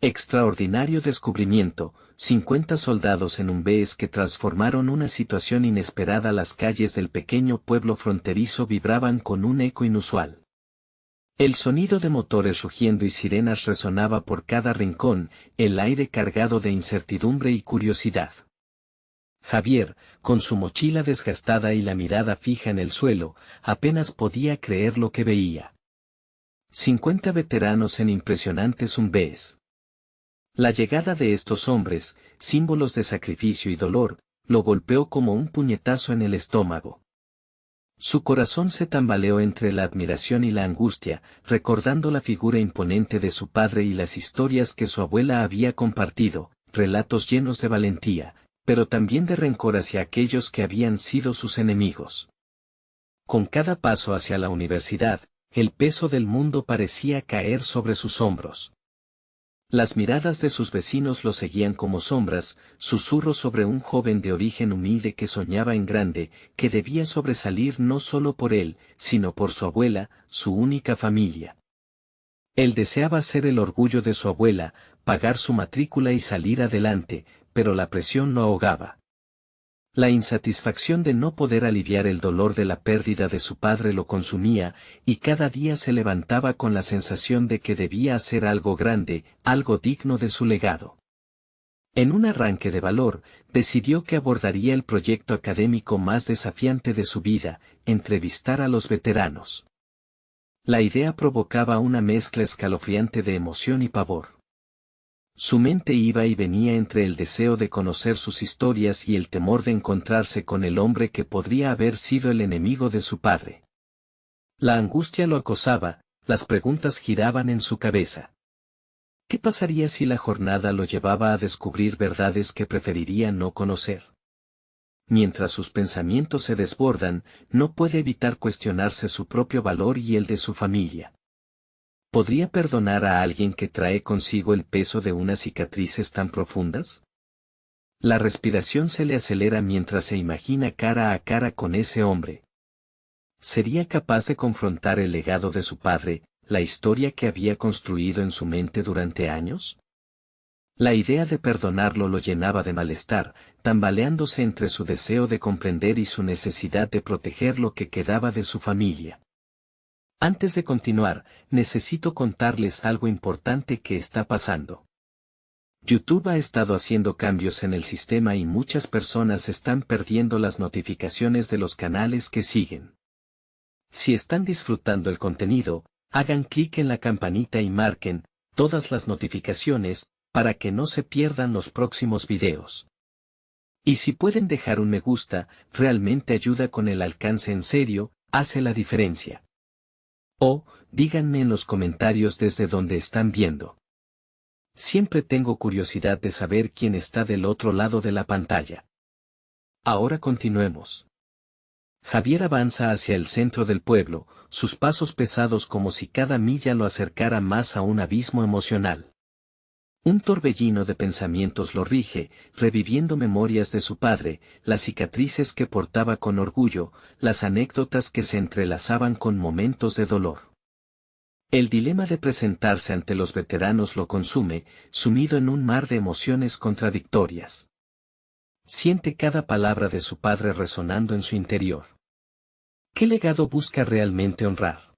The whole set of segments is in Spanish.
Extraordinario descubrimiento, 50 soldados en un BES que transformaron una situación inesperada. Las calles del pequeño pueblo fronterizo vibraban con un eco inusual. El sonido de motores rugiendo y sirenas resonaba por cada rincón, el aire cargado de incertidumbre y curiosidad. Javier, con su mochila desgastada y la mirada fija en el suelo, apenas podía creer lo que veía. 50 veteranos en impresionantes UMBs. La llegada de estos hombres, símbolos de sacrificio y dolor, lo golpeó como un puñetazo en el estómago. Su corazón se tambaleó entre la admiración y la angustia, recordando la figura imponente de su padre y las historias que su abuela había compartido, relatos llenos de valentía, pero también de rencor hacia aquellos que habían sido sus enemigos. Con cada paso hacia la universidad, el peso del mundo parecía caer sobre sus hombros. Las miradas de sus vecinos lo seguían como sombras, susurros sobre un joven de origen humilde que soñaba en grande, que debía sobresalir no solo por él, sino por su abuela, su única familia. Él deseaba ser el orgullo de su abuela, pagar su matrícula y salir adelante, pero la presión lo ahogaba. La insatisfacción de no poder aliviar el dolor de la pérdida de su padre lo consumía, y cada día se levantaba con la sensación de que debía hacer algo grande, algo digno de su legado. En un arranque de valor, decidió que abordaría el proyecto académico más desafiante de su vida, entrevistar a los veteranos. La idea provocaba una mezcla escalofriante de emoción y pavor. Su mente iba y venía entre el deseo de conocer sus historias y el temor de encontrarse con el hombre que podría haber sido el enemigo de su padre. La angustia lo acosaba, las preguntas giraban en su cabeza. ¿Qué pasaría si la jornada lo llevaba a descubrir verdades que preferiría no conocer? Mientras sus pensamientos se desbordan, no puede evitar cuestionarse su propio valor y el de su familia. ¿Podría perdonar a alguien que trae consigo el peso de unas cicatrices tan profundas? La respiración se le acelera mientras se imagina cara a cara con ese hombre. ¿Sería capaz de confrontar el legado de su padre, la historia que había construido en su mente durante años? La idea de perdonarlo lo llenaba de malestar, tambaleándose entre su deseo de comprender y su necesidad de proteger lo que quedaba de su familia. Antes de continuar, necesito contarles algo importante que está pasando. YouTube ha estado haciendo cambios en el sistema y muchas personas están perdiendo las notificaciones de los canales que siguen. Si están disfrutando el contenido, hagan clic en la campanita y marquen todas las notificaciones para que no se pierdan los próximos videos. Y si pueden dejar un me gusta, realmente ayuda con el alcance en serio, hace la diferencia. O, díganme en los comentarios desde donde están viendo. Siempre tengo curiosidad de saber quién está del otro lado de la pantalla. Ahora continuemos. Javier avanza hacia el centro del pueblo, sus pasos pesados como si cada milla lo acercara más a un abismo emocional. Un torbellino de pensamientos lo rige, reviviendo memorias de su padre, las cicatrices que portaba con orgullo, las anécdotas que se entrelazaban con momentos de dolor. El dilema de presentarse ante los veteranos lo consume, sumido en un mar de emociones contradictorias. Siente cada palabra de su padre resonando en su interior. ¿Qué legado busca realmente honrar?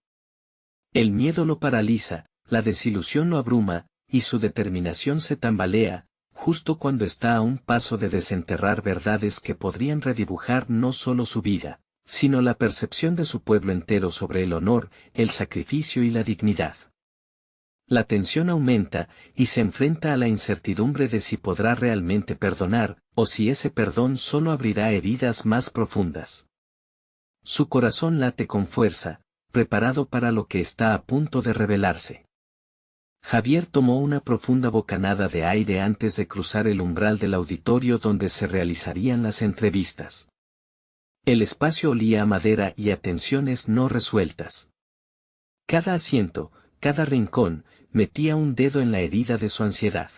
El miedo lo paraliza, la desilusión lo abruma, y su determinación se tambalea, justo cuando está a un paso de desenterrar verdades que podrían redibujar no solo su vida, sino la percepción de su pueblo entero sobre el honor, el sacrificio y la dignidad. La tensión aumenta, y se enfrenta a la incertidumbre de si podrá realmente perdonar, o si ese perdón solo abrirá heridas más profundas. Su corazón late con fuerza, preparado para lo que está a punto de revelarse. Javier tomó una profunda bocanada de aire antes de cruzar el umbral del auditorio donde se realizarían las entrevistas. El espacio olía a madera y a tensiones no resueltas. Cada asiento, cada rincón, metía un dedo en la herida de su ansiedad.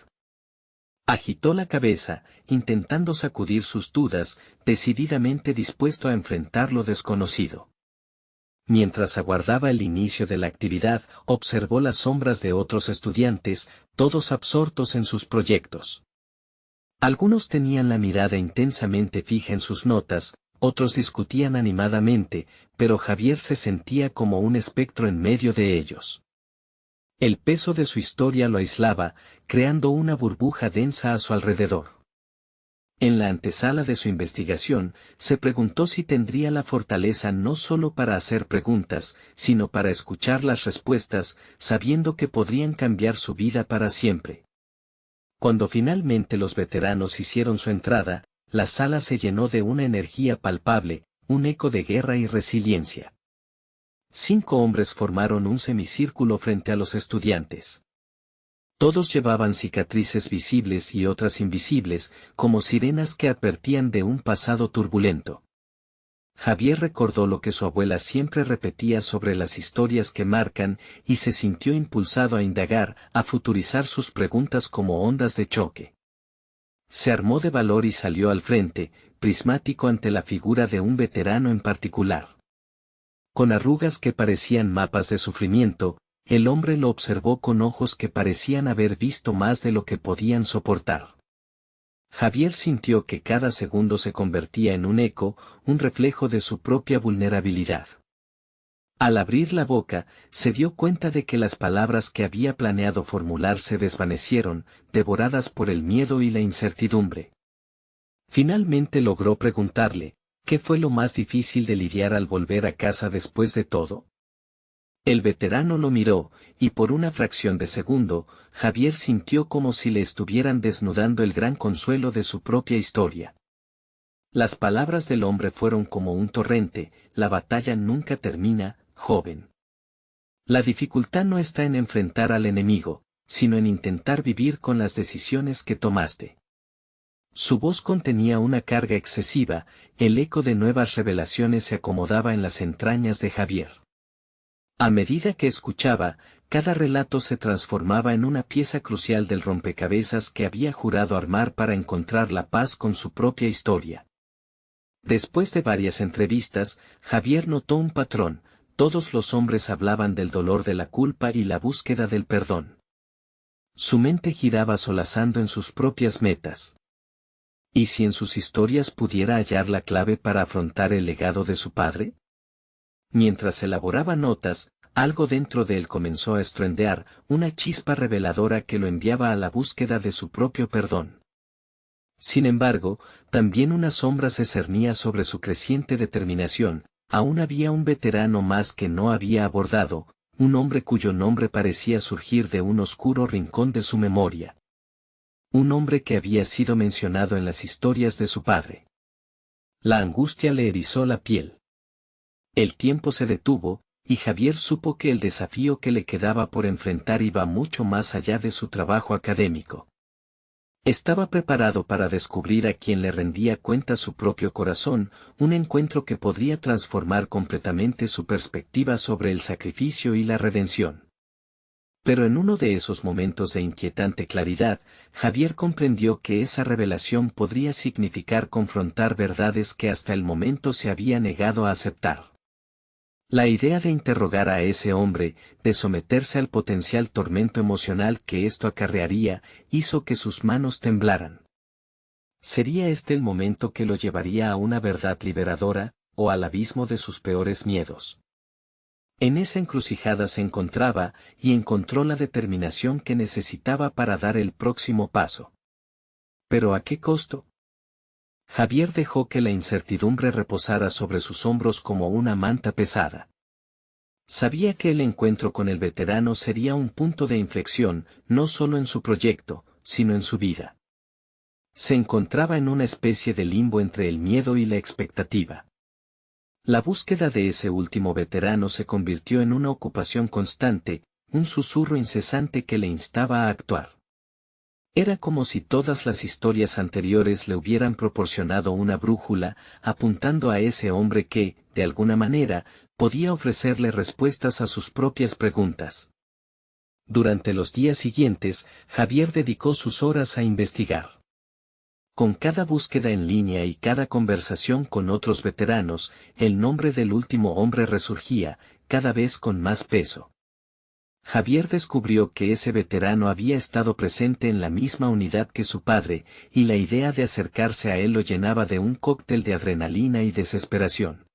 Agitó la cabeza, intentando sacudir sus dudas, decididamente dispuesto a enfrentar lo desconocido. Mientras aguardaba el inicio de la actividad, observó las sombras de otros estudiantes, todos absortos en sus proyectos. Algunos tenían la mirada intensamente fija en sus notas, otros discutían animadamente, pero Javier se sentía como un espectro en medio de ellos. El peso de su historia lo aislaba, creando una burbuja densa a su alrededor. En la antesala de su investigación, se preguntó si tendría la fortaleza no solo para hacer preguntas, sino para escuchar las respuestas, sabiendo que podrían cambiar su vida para siempre. Cuando finalmente los veteranos hicieron su entrada, la sala se llenó de una energía palpable, un eco de guerra y resiliencia. 5 hombres formaron un semicírculo frente a los estudiantes. Todos llevaban cicatrices visibles y otras invisibles, como sirenas que advertían de un pasado turbulento. Javier recordó lo que su abuela siempre repetía sobre las historias que marcan, y se sintió impulsado a indagar, a futurizar sus preguntas como ondas de choque. Se armó de valor y salió al frente, prismático ante la figura de un veterano en particular. Con arrugas que parecían mapas de sufrimiento, el hombre lo observó con ojos que parecían haber visto más de lo que podían soportar. Javier sintió que cada segundo se convertía en un eco, un reflejo de su propia vulnerabilidad. Al abrir la boca, se dio cuenta de que las palabras que había planeado formular se desvanecieron, devoradas por el miedo y la incertidumbre. Finalmente logró preguntarle, ¿qué fue lo más difícil de lidiar al volver a casa después de todo? El veterano lo miró, y por una fracción de segundo, Javier sintió como si le estuvieran desnudando el gran consuelo de su propia historia. Las palabras del hombre fueron como un torrente: la batalla nunca termina, joven. La dificultad no está en enfrentar al enemigo, sino en intentar vivir con las decisiones que tomaste. Su voz contenía una carga excesiva, el eco de nuevas revelaciones se acomodaba en las entrañas de Javier. A medida que escuchaba, cada relato se transformaba en una pieza crucial del rompecabezas que había jurado armar para encontrar la paz con su propia historia. Después de varias entrevistas, Javier notó un patrón: todos los hombres hablaban del dolor de la culpa y la búsqueda del perdón. Su mente giraba solazando en sus propias metas. ¿Y si en sus historias pudiera hallar la clave para afrontar el legado de su padre? Mientras elaboraba notas, algo dentro de él comenzó a estruendear, una chispa reveladora que lo enviaba a la búsqueda de su propio perdón. Sin embargo, también una sombra se cernía sobre su creciente determinación: aún había un veterano más que no había abordado, un hombre cuyo nombre parecía surgir de un oscuro rincón de su memoria. Un hombre que había sido mencionado en las historias de su padre. La angustia le erizó la piel. El tiempo se detuvo, y Javier supo que el desafío que le quedaba por enfrentar iba mucho más allá de su trabajo académico. Estaba preparado para descubrir a quien le rendía cuenta su propio corazón, un encuentro que podría transformar completamente su perspectiva sobre el sacrificio y la redención. Pero en uno de esos momentos de inquietante claridad, Javier comprendió que esa revelación podría significar confrontar verdades que hasta el momento se había negado a aceptar. La idea de interrogar a ese hombre, de someterse al potencial tormento emocional que esto acarrearía, hizo que sus manos temblaran. ¿Sería este el momento que lo llevaría a una verdad liberadora, o al abismo de sus peores miedos? En esa encrucijada se encontraba, y encontró la determinación que necesitaba para dar el próximo paso. ¿Pero a qué costo? Javier dejó que la incertidumbre reposara sobre sus hombros como una manta pesada. Sabía que el encuentro con el veterano sería un punto de inflexión, no solo en su proyecto, sino en su vida. Se encontraba en una especie de limbo entre el miedo y la expectativa. La búsqueda de ese último veterano se convirtió en una ocupación constante, un susurro incesante que le instaba a actuar. Era como si todas las historias anteriores le hubieran proporcionado una brújula, apuntando a ese hombre que, de alguna manera, podía ofrecerle respuestas a sus propias preguntas. Durante los días siguientes, Javier dedicó sus horas a investigar. Con cada búsqueda en línea y cada conversación con otros veteranos, el nombre del último hombre resurgía, cada vez con más peso. Javier descubrió que ese veterano había estado presente en la misma unidad que su padre, y la idea de acercarse a él lo llenaba de un cóctel de adrenalina y desesperación.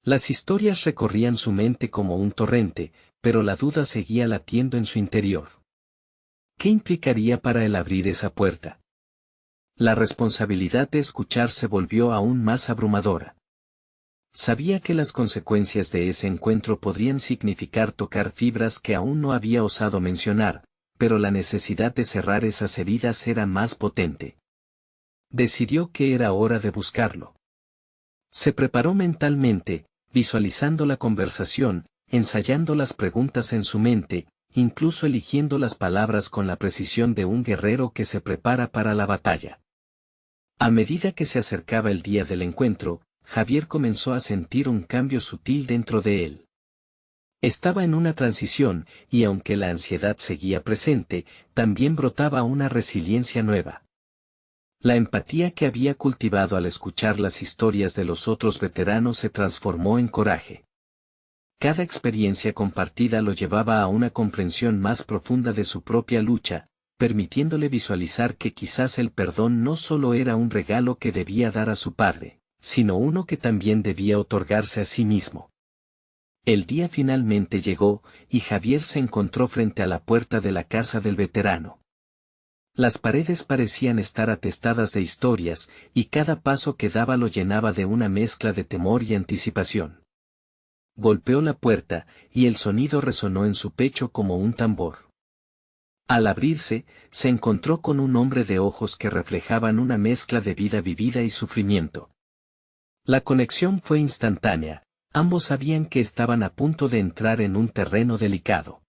Las historias recorrían su mente como un torrente, pero la duda seguía latiendo en su interior. ¿Qué implicaría para él abrir esa puerta? La responsabilidad de escuchar se volvió aún más abrumadora. Sabía que las consecuencias de ese encuentro podrían significar tocar fibras que aún no había osado mencionar, pero la necesidad de cerrar esas heridas era más potente. Decidió que era hora de buscarlo. Se preparó mentalmente, visualizando la conversación, ensayando las preguntas en su mente, incluso eligiendo las palabras con la precisión de un guerrero que se prepara para la batalla. A medida que se acercaba el día del encuentro, Javier comenzó a sentir un cambio sutil dentro de él. Estaba en una transición, y aunque la ansiedad seguía presente, también brotaba una resiliencia nueva. La empatía que había cultivado al escuchar las historias de los otros veteranos se transformó en coraje. Cada experiencia compartida lo llevaba a una comprensión más profunda de su propia lucha, permitiéndole visualizar que quizás el perdón no solo era un regalo que debía dar a su padre, sino uno que también debía otorgarse a sí mismo. El día finalmente llegó, y Javier se encontró frente a la puerta de la casa del veterano. Las paredes parecían estar atestadas de historias, y cada paso que daba lo llenaba de una mezcla de temor y anticipación. Golpeó la puerta, y el sonido resonó en su pecho como un tambor. Al abrirse, se encontró con un hombre de ojos que reflejaban una mezcla de vida vivida y sufrimiento. La conexión fue instantánea, ambos sabían que estaban a punto de entrar en un terreno delicado.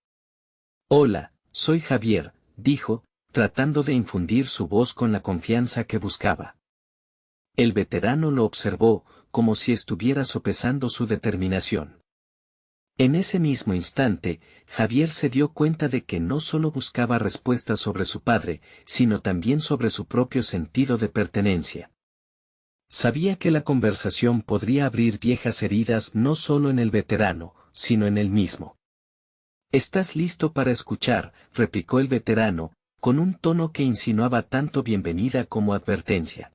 «Hola, soy Javier», dijo, tratando de infundir su voz con la confianza que buscaba. El veterano lo observó, como si estuviera sopesando su determinación. En ese mismo instante, Javier se dio cuenta de que no solo buscaba respuestas sobre su padre, sino también sobre su propio sentido de pertenencia. Sabía que la conversación podría abrir viejas heridas no solo en el veterano, sino en él mismo. «¿Estás listo para escuchar?», replicó el veterano, con un tono que insinuaba tanto bienvenida como advertencia.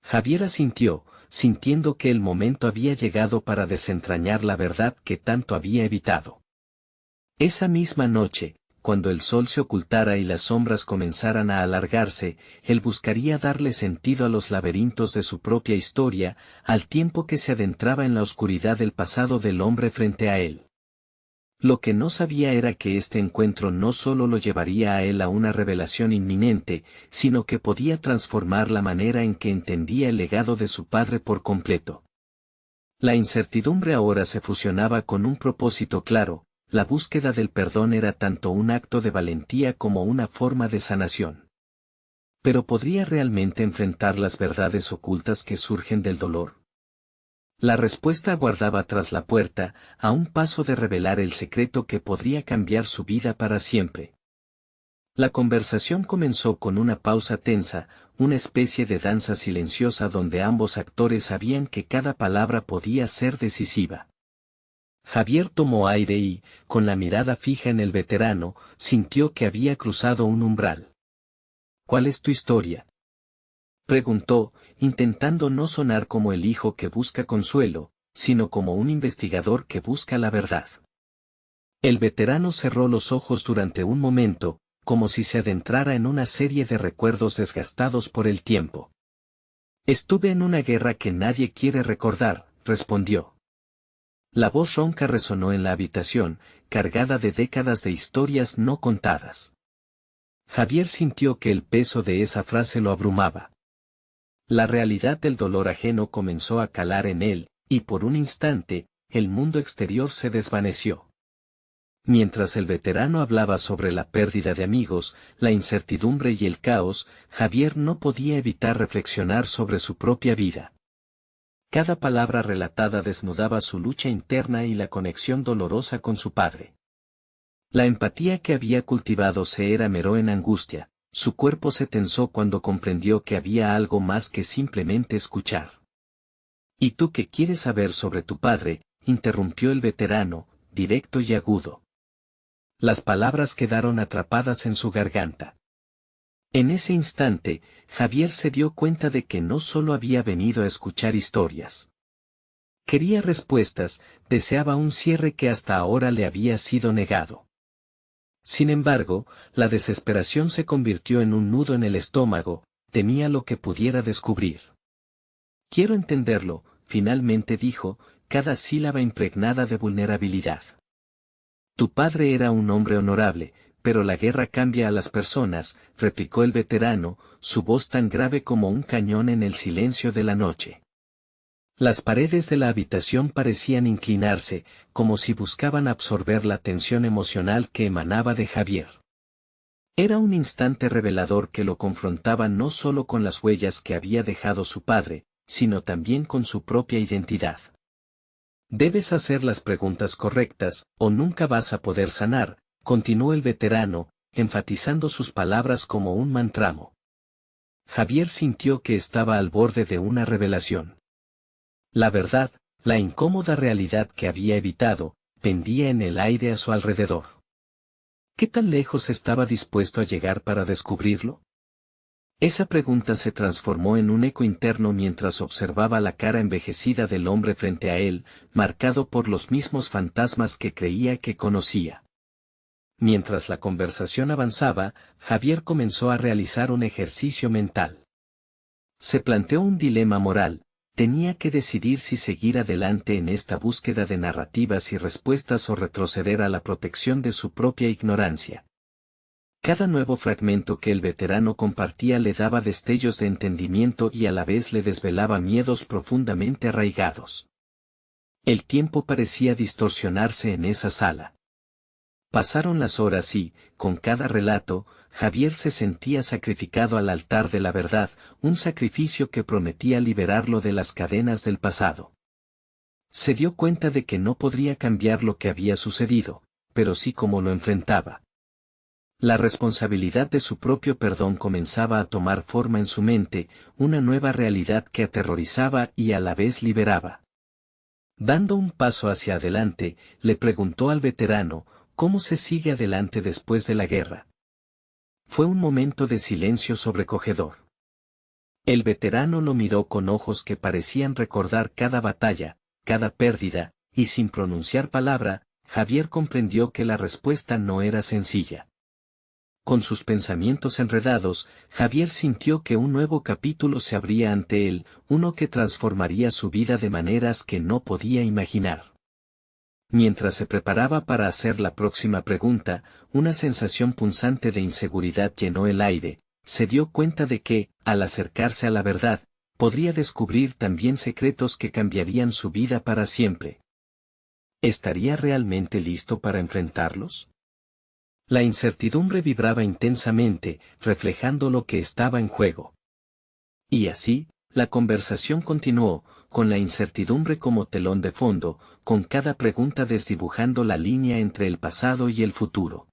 Javier asintió, sintiendo que el momento había llegado para desentrañar la verdad que tanto había evitado. Esa misma noche, cuando el sol se ocultara y las sombras comenzaran a alargarse, él buscaría darle sentido a los laberintos de su propia historia, al tiempo que se adentraba en la oscuridad del pasado del hombre frente a él. Lo que no sabía era que este encuentro no solo lo llevaría a él a una revelación inminente, sino que podía transformar la manera en que entendía el legado de su padre por completo. La incertidumbre ahora se fusionaba con un propósito claro: la búsqueda del perdón era tanto un acto de valentía como una forma de sanación. ¿Pero podría realmente enfrentar las verdades ocultas que surgen del dolor? La respuesta aguardaba tras la puerta, a un paso de revelar el secreto que podría cambiar su vida para siempre. La conversación comenzó con una pausa tensa, una especie de danza silenciosa donde ambos actores sabían que cada palabra podía ser decisiva. Javier tomó aire y, con la mirada fija en el veterano, sintió que había cruzado un umbral. «¿Cuál es tu historia?», preguntó, intentando no sonar como el hijo que busca consuelo, sino como un investigador que busca la verdad. El veterano cerró los ojos durante un momento, como si se adentrara en una serie de recuerdos desgastados por el tiempo. «Estuve en una guerra que nadie quiere recordar», respondió. La voz ronca resonó en la habitación, cargada de décadas de historias no contadas. Javier sintió que el peso de esa frase lo abrumaba. La realidad del dolor ajeno comenzó a calar en él, y por un instante, el mundo exterior se desvaneció. Mientras el veterano hablaba sobre la pérdida de amigos, la incertidumbre y el caos, Javier no podía evitar reflexionar sobre su propia vida. Cada palabra relatada desnudaba su lucha interna y la conexión dolorosa con su padre. La empatía que había cultivado se erameró en angustia, Su cuerpo se tensó cuando comprendió que había algo más que simplemente escuchar. ¿Y tú qué quieres saber sobre tu padre?, interrumpió el veterano, directo y agudo. Las palabras quedaron atrapadas en su garganta. En ese instante, Javier se dio cuenta de que no solo había venido a escuchar historias. Quería respuestas, deseaba un cierre que hasta ahora le había sido negado. Sin embargo, la desesperación se convirtió en un nudo en el estómago, temía lo que pudiera descubrir. Quiero entenderlo, finalmente dijo, cada sílaba impregnada de vulnerabilidad. Tu padre era un hombre honorable, pero la guerra cambia a las personas, replicó el veterano, su voz tan grave como un cañón en el silencio de la noche. Las paredes de la habitación parecían inclinarse, como si buscaban absorber la tensión emocional que emanaba de Javier. Era un instante revelador que lo confrontaba no solo con las huellas que había dejado su padre, sino también con su propia identidad. Debes hacer las preguntas correctas, o nunca vas a poder sanar, continuó el veterano, enfatizando sus palabras como un mantramo. Javier sintió que estaba al borde de una revelación. La verdad, la incómoda realidad que había evitado, pendía en el aire a su alrededor. ¿Qué tan lejos estaba dispuesto a llegar para descubrirlo? Esa pregunta se transformó en un eco interno mientras observaba la cara envejecida del hombre frente a él, marcado por los mismos fantasmas que creía que conocía. Mientras la conversación avanzaba, Javier comenzó a realizar un ejercicio mental. Se planteó un dilema moral. Tenía que decidir si seguir adelante en esta búsqueda de narrativas y respuestas o retroceder a la protección de su propia ignorancia. Cada nuevo fragmento que el veterano compartía le daba destellos de entendimiento y a la vez le desvelaba miedos profundamente arraigados. El tiempo parecía distorsionarse en esa sala. Pasaron las horas y, con cada relato, Javier se sentía sacrificado al altar de la verdad, un sacrificio que prometía liberarlo de las cadenas del pasado. Se dio cuenta de que no podría cambiar lo que había sucedido, pero sí cómo lo enfrentaba. La responsabilidad de su propio perdón comenzaba a tomar forma en su mente, una nueva realidad que aterrorizaba y a la vez liberaba. Dando un paso hacia adelante, le preguntó al veterano, ¿cómo se sigue adelante después de la guerra? Fue un momento de silencio sobrecogedor. El veterano lo miró con ojos que parecían recordar cada batalla, cada pérdida, y sin pronunciar palabra, Javier comprendió que la respuesta no era sencilla. Con sus pensamientos enredados, Javier sintió que un nuevo capítulo se abría ante él, uno que transformaría su vida de maneras que no podía imaginar. Mientras se preparaba para hacer la próxima pregunta, una sensación punzante de inseguridad llenó el aire. Se dio cuenta de que, al acercarse a la verdad, podría descubrir también secretos que cambiarían su vida para siempre. ¿Estaría realmente listo para enfrentarlos? La incertidumbre vibraba intensamente, reflejando lo que estaba en juego. Y así, la conversación continuó, con la incertidumbre como telón de fondo, con cada pregunta desdibujando la línea entre el pasado y el futuro.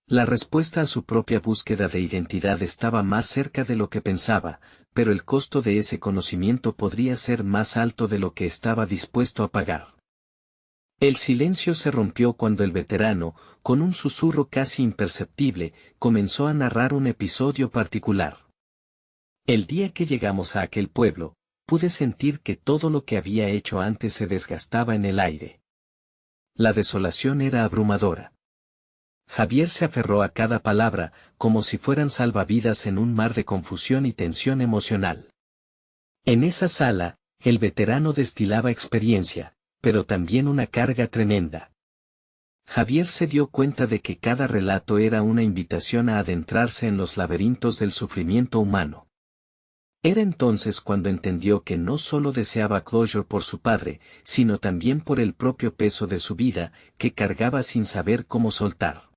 La respuesta a su propia búsqueda de identidad estaba más cerca de lo que pensaba, pero el costo de ese conocimiento podría ser más alto de lo que estaba dispuesto a pagar. El silencio se rompió cuando el veterano, con un susurro casi imperceptible, comenzó a narrar un episodio particular. El día que llegamos a aquel pueblo, pude sentir que todo lo que había hecho antes se desgastaba en el aire. La desolación era abrumadora. Javier se aferró a cada palabra, como si fueran salvavidas en un mar de confusión y tensión emocional. En esa sala, el veterano destilaba experiencia, pero también una carga tremenda. Javier se dio cuenta de que cada relato era una invitación a adentrarse en los laberintos del sufrimiento humano. Era entonces cuando entendió que no solo deseaba closure por su padre, sino también por el propio peso de su vida, que cargaba sin saber cómo soltar.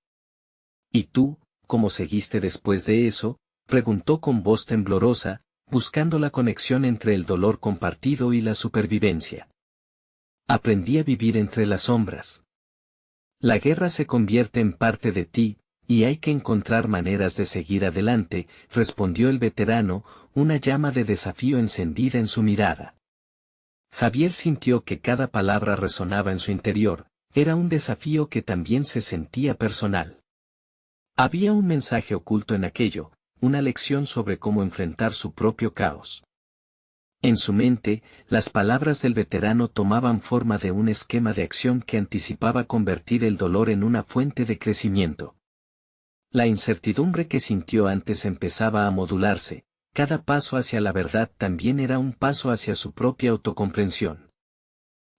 ¿Y tú, cómo seguiste después de eso?, preguntó con voz temblorosa, buscando la conexión entre el dolor compartido y la supervivencia. Aprendí a vivir entre las sombras. La guerra se convierte en parte de ti, y hay que encontrar maneras de seguir adelante, respondió el veterano, una llama de desafío encendida en su mirada. Javier sintió que cada palabra resonaba en su interior, era un desafío que también se sentía personal. Había un mensaje oculto en aquello, una lección sobre cómo enfrentar su propio caos. En su mente, las palabras del veterano tomaban forma de un esquema de acción que anticipaba convertir el dolor en una fuente de crecimiento. La incertidumbre que sintió antes empezaba a modularse, cada paso hacia la verdad también era un paso hacia su propia autocomprensión.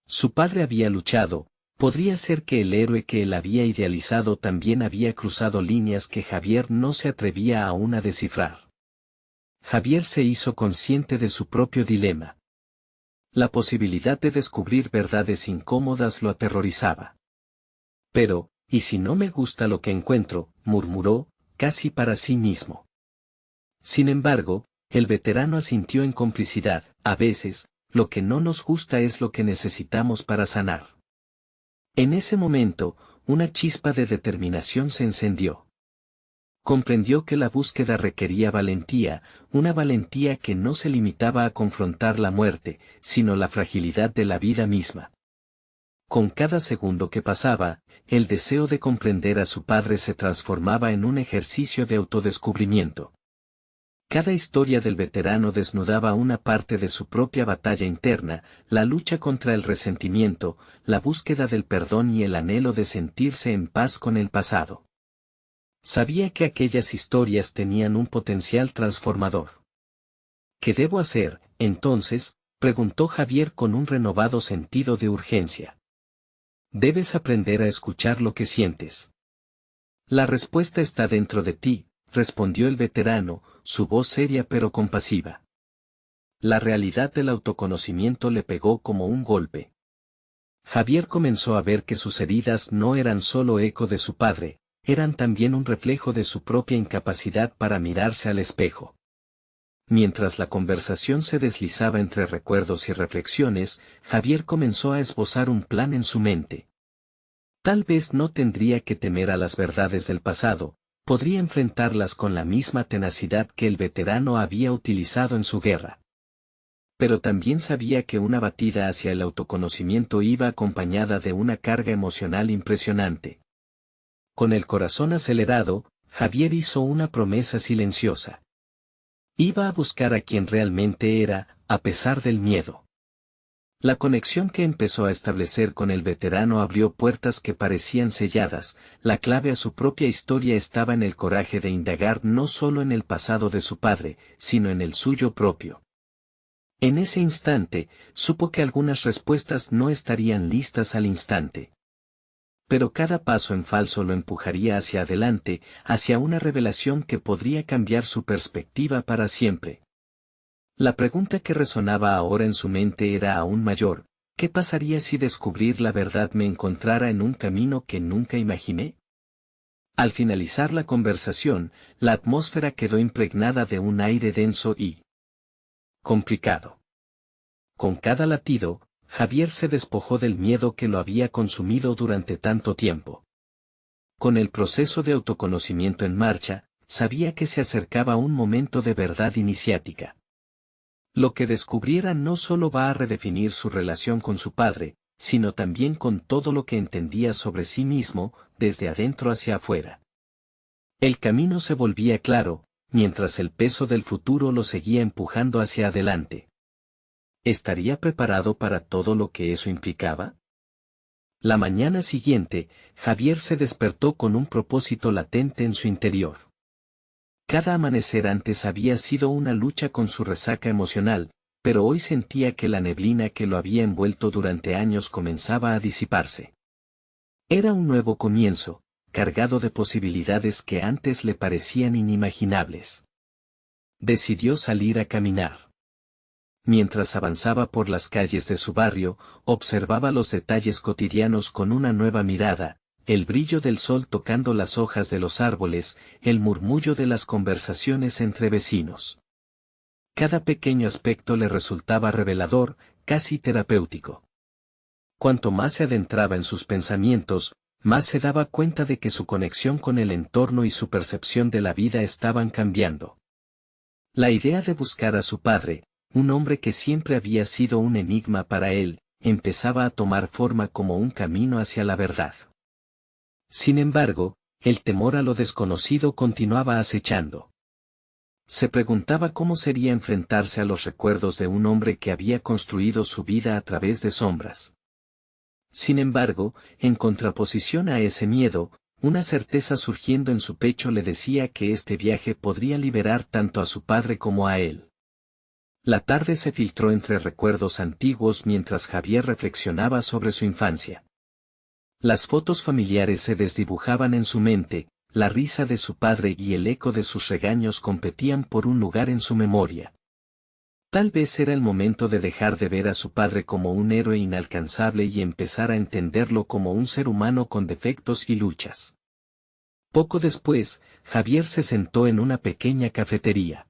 Su padre había luchado, podría ser que el héroe que él había idealizado también había cruzado líneas que Javier no se atrevía aún a descifrar. Javier se hizo consciente de su propio dilema. La posibilidad de descubrir verdades incómodas lo aterrorizaba. Pero, ¿y si no me gusta lo que encuentro?, murmuró, casi para sí mismo. Sin embargo, el veterano asintió en complicidad, a veces, lo que no nos gusta es lo que necesitamos para sanar. En ese momento, una chispa de determinación se encendió. Comprendió que la búsqueda requería valentía, una valentía que no se limitaba a confrontar la muerte, sino la fragilidad de la vida misma. Con cada segundo que pasaba, el deseo de comprender a su padre se transformaba en un ejercicio de autodescubrimiento. Cada historia del veterano desnudaba una parte de su propia batalla interna, la lucha contra el resentimiento, la búsqueda del perdón y el anhelo de sentirse en paz con el pasado. Sabía que aquellas historias tenían un potencial transformador. ¿Qué debo hacer, entonces?, preguntó Javier con un renovado sentido de urgencia. Debes aprender a escuchar lo que sientes. La respuesta está dentro de ti, respondió el veterano, su voz seria pero compasiva. La realidad del autoconocimiento le pegó como un golpe. Javier comenzó a ver que sus heridas no eran solo eco de su padre, eran también un reflejo de su propia incapacidad para mirarse al espejo. Mientras la conversación se deslizaba entre recuerdos y reflexiones, Javier comenzó a esbozar un plan en su mente. Tal vez no tendría que temer a las verdades del pasado, podría enfrentarlas con la misma tenacidad que el veterano había utilizado en su guerra. Pero también sabía que una batida hacia el autoconocimiento iba acompañada de una carga emocional impresionante. Con el corazón acelerado, Javier hizo una promesa silenciosa. Iba a buscar a quien realmente era, a pesar del miedo. La conexión que empezó a establecer con el veterano abrió puertas que parecían selladas, la clave a su propia historia estaba en el coraje de indagar no solo en el pasado de su padre, sino en el suyo propio. En ese instante, supo que algunas respuestas no estarían listas al instante. Pero cada paso en falso lo empujaría hacia adelante, hacia una revelación que podría cambiar su perspectiva para siempre. La pregunta que resonaba ahora en su mente era aún mayor: ¿qué pasaría si descubrir la verdad me encontrara en un camino que nunca imaginé? Al finalizar la conversación, la atmósfera quedó impregnada de un aire denso y complicado. Con cada latido, Javier se despojó del miedo que lo había consumido durante tanto tiempo. Con el proceso de autoconocimiento en marcha, sabía que se acercaba un momento de verdad iniciática. Lo que descubriera no solo va a redefinir su relación con su padre, sino también con todo lo que entendía sobre sí mismo, desde adentro hacia afuera. El camino se volvía claro, mientras el peso del futuro lo seguía empujando hacia adelante. ¿Estaría preparado para todo lo que eso implicaba? La mañana siguiente, Javier se despertó con un propósito latente en su interior. Cada amanecer antes había sido una lucha con su resaca emocional, pero hoy sentía que la neblina que lo había envuelto durante años comenzaba a disiparse. Era un nuevo comienzo, cargado de posibilidades que antes le parecían inimaginables. Decidió salir a caminar. Mientras avanzaba por las calles de su barrio, observaba los detalles cotidianos con una nueva mirada, el brillo del sol tocando las hojas de los árboles, el murmullo de las conversaciones entre vecinos. Cada pequeño aspecto le resultaba revelador, casi terapéutico. Cuanto más se adentraba en sus pensamientos, más se daba cuenta de que su conexión con el entorno y su percepción de la vida estaban cambiando. La idea de buscar a su padre, un hombre que siempre había sido un enigma para él, empezaba a tomar forma como un camino hacia la verdad. Sin embargo, el temor a lo desconocido continuaba acechando. Se preguntaba cómo sería enfrentarse a los recuerdos de un hombre que había construido su vida a través de sombras. Sin embargo, en contraposición a ese miedo, una certeza surgiendo en su pecho le decía que este viaje podría liberar tanto a su padre como a él. La tarde se filtró entre recuerdos antiguos mientras Javier reflexionaba sobre su infancia. Las fotos familiares se desdibujaban en su mente, la risa de su padre y el eco de sus regaños competían por un lugar en su memoria. Tal vez era el momento de dejar de ver a su padre como un héroe inalcanzable y empezar a entenderlo como un ser humano con defectos y luchas. Poco después, Javier se sentó en una pequeña cafetería.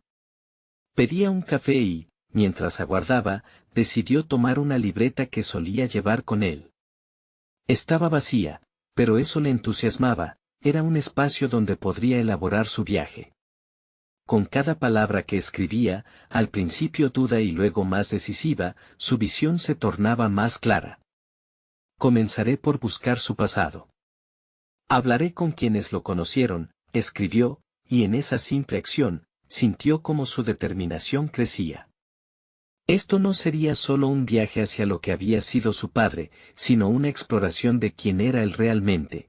Pedía un café y, mientras aguardaba, decidió tomar una libreta que solía llevar con él. Estaba vacía, pero eso le entusiasmaba, era un espacio donde podría elaborar su viaje. Con cada palabra que escribía, al principio duda y luego más decisiva, su visión se tornaba más clara. Comenzaré por buscar su pasado. Hablaré con quienes lo conocieron, escribió, y en esa simple acción, sintió como su determinación crecía. Esto no sería solo un viaje hacia lo que había sido su padre, sino una exploración de quién era él realmente.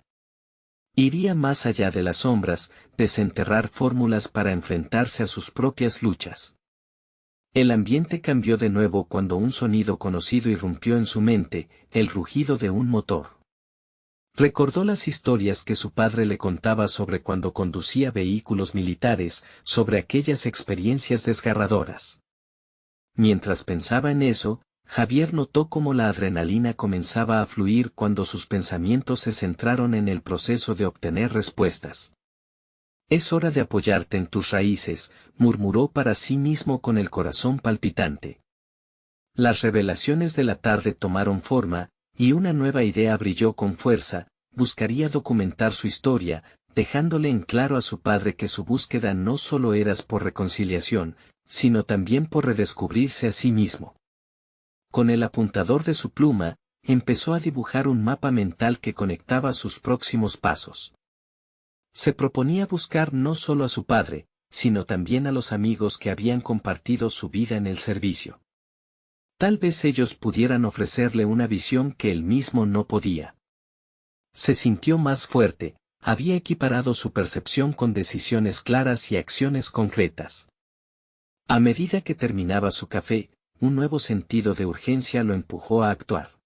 Iría más allá de las sombras, desenterrar fórmulas para enfrentarse a sus propias luchas. El ambiente cambió de nuevo cuando un sonido conocido irrumpió en su mente, el rugido de un motor. Recordó las historias que su padre le contaba sobre cuando conducía vehículos militares, sobre aquellas experiencias desgarradoras. Mientras pensaba en eso, Javier notó cómo la adrenalina comenzaba a fluir cuando sus pensamientos se centraron en el proceso de obtener respuestas. Es hora de apoyarte en tus raíces, murmuró para sí mismo con el corazón palpitante. Las revelaciones de la tarde tomaron forma, y una nueva idea brilló con fuerza: buscaría documentar su historia, dejándole en claro a su padre que su búsqueda no solo era por reconciliación, sino también por redescubrirse a sí mismo. Con el apuntador de su pluma, empezó a dibujar un mapa mental que conectaba sus próximos pasos. Se proponía buscar no solo a su padre, sino también a los amigos que habían compartido su vida en el servicio. Tal vez ellos pudieran ofrecerle una visión que él mismo no podía. Se sintió más fuerte, había equiparado su percepción con decisiones claras y acciones concretas. A medida que terminaba su café, un nuevo sentido de urgencia lo empujó a actuar.